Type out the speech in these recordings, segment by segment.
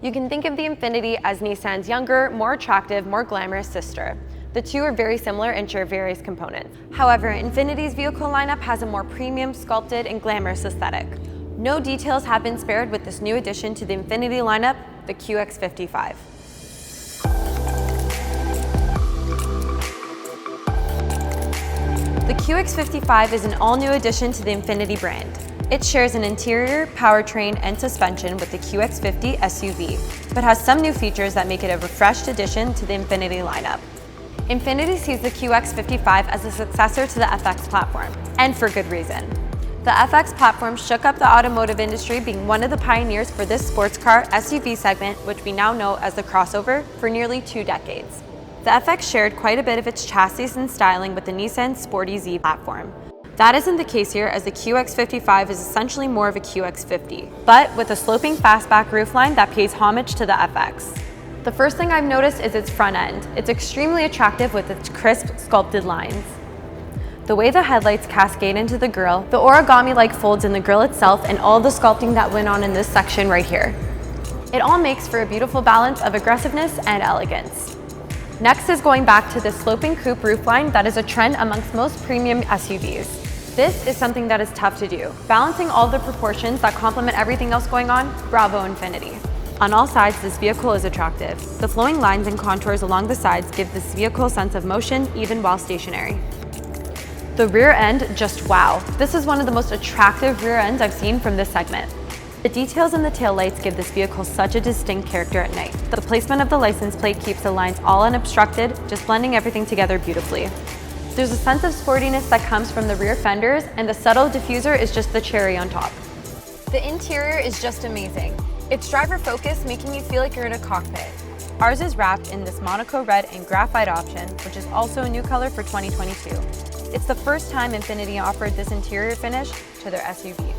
You can think of the Infiniti as Nissan's younger, more attractive, more glamorous sister. The two are very similar and share various components. However, Infiniti's vehicle lineup has a more premium, sculpted, and glamorous aesthetic. No details have been spared with this new addition to the Infiniti lineup, the QX55. The QX55 is an all-new addition to the Infiniti brand. It shares an interior, powertrain, and suspension with the QX50 SUV, but has some new features that make it a refreshed addition to the Infiniti lineup. Infiniti sees the QX55 as a successor to the FX platform, and for good reason. The FX platform shook up the automotive industry, being one of the pioneers for this sports car SUV segment, which we now know as the crossover, for nearly 2 decades. The FX shared quite a bit of its chassis and styling with the Nissan Sporty Z platform. That isn't the case here, as the QX55 is essentially more of a QX50, but with a sloping fastback roofline that pays homage to the FX. The first thing I've noticed is its front end. It's extremely attractive with its crisp, sculpted lines. The way the headlights cascade into the grille, the origami-like folds in the grille itself, and all the sculpting that went on in this section right here. It all makes for a beautiful balance of aggressiveness and elegance. Next is going back to the sloping coupe roofline that is a trend amongst most premium SUVs. This is something that is tough to do. Balancing all the proportions that complement everything else going on, bravo Infiniti. On all sides, this vehicle is attractive. The flowing lines and contours along the sides give this vehicle a sense of motion even while stationary. The rear end, just wow. This is one of the most attractive rear ends I've seen from this segment. The details in the taillights give this vehicle such a distinct character at night. The placement of the license plate keeps the lines all unobstructed, just blending everything together beautifully. There's a sense of sportiness that comes from the rear fenders, and the subtle diffuser is just the cherry on top. The interior is just amazing. It's driver focused, making you feel like you're in a cockpit. Ours is wrapped in this Monaco red and graphite option, which is also a new color for 2022. It's the first time Infiniti offered this interior finish to their SUVs.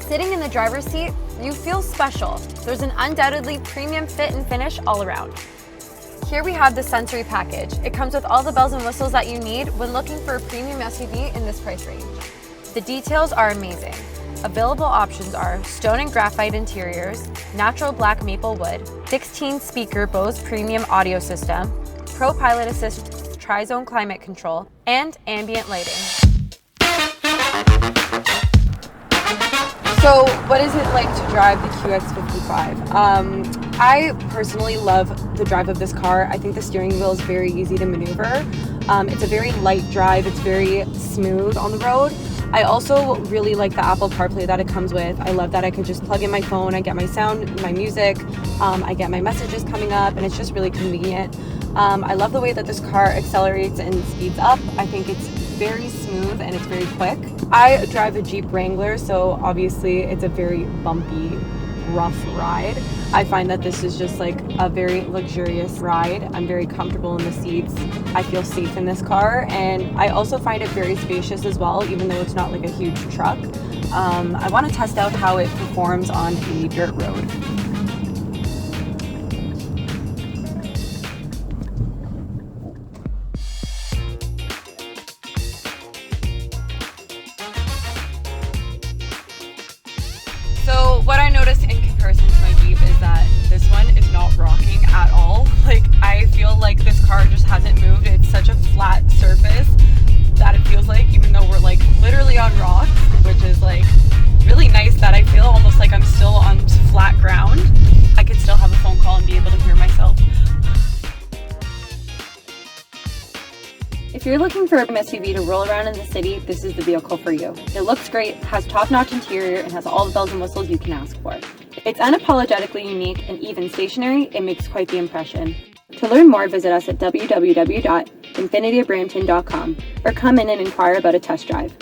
Sitting in the driver's seat, you feel special. There's an undoubtedly premium fit and finish all around. Here we have the sensory package. It comes with all the bells and whistles that you need when looking for a premium SUV in this price range. The details are amazing. Available options are stone and graphite interiors, natural black maple wood, 16-speaker Bose premium audio system, Pro Pilot Assist tri-zone climate control, and ambient lighting. So what is it like to drive the QX55? I personally love the drive of this car. I think the steering wheel is very easy to maneuver. It's a very light drive. It's very smooth on the road. I also really like the Apple CarPlay that it comes with. I love that I could just plug in my phone, I get my sound, my music, I get my messages coming up, and it's just really convenient. I love the way that this car accelerates and speeds up. I think it's very smooth and it's very quick. I drive a Jeep Wrangler, so obviously it's a very bumpy, rough ride. I find that this is just like a very luxurious ride. I'm very comfortable in the seats. I feel safe in this car, and I also find it very spacious as well, even though it's not like a huge truck. I want to test out how it performs on a dirt road. So what I noticed in comparison to my Jeep is that this one is not rocking at all. Like, I feel like this car just hasn't moved. It's such a flat surface that it feels like, even though we're like literally on rocks, which is like really nice, that I feel almost like I'm still on flat ground. I could still have a phone call and be able to hear myself. If you're looking for an SUV to roll around in the city, this is the vehicle for you. It looks great, has top-notch interior, and has all the bells and whistles you can ask for. It's unapologetically unique, and even stationary, it makes quite the impression. To learn more, visit us at www.infinitibrampton.com or come in and inquire about a test drive.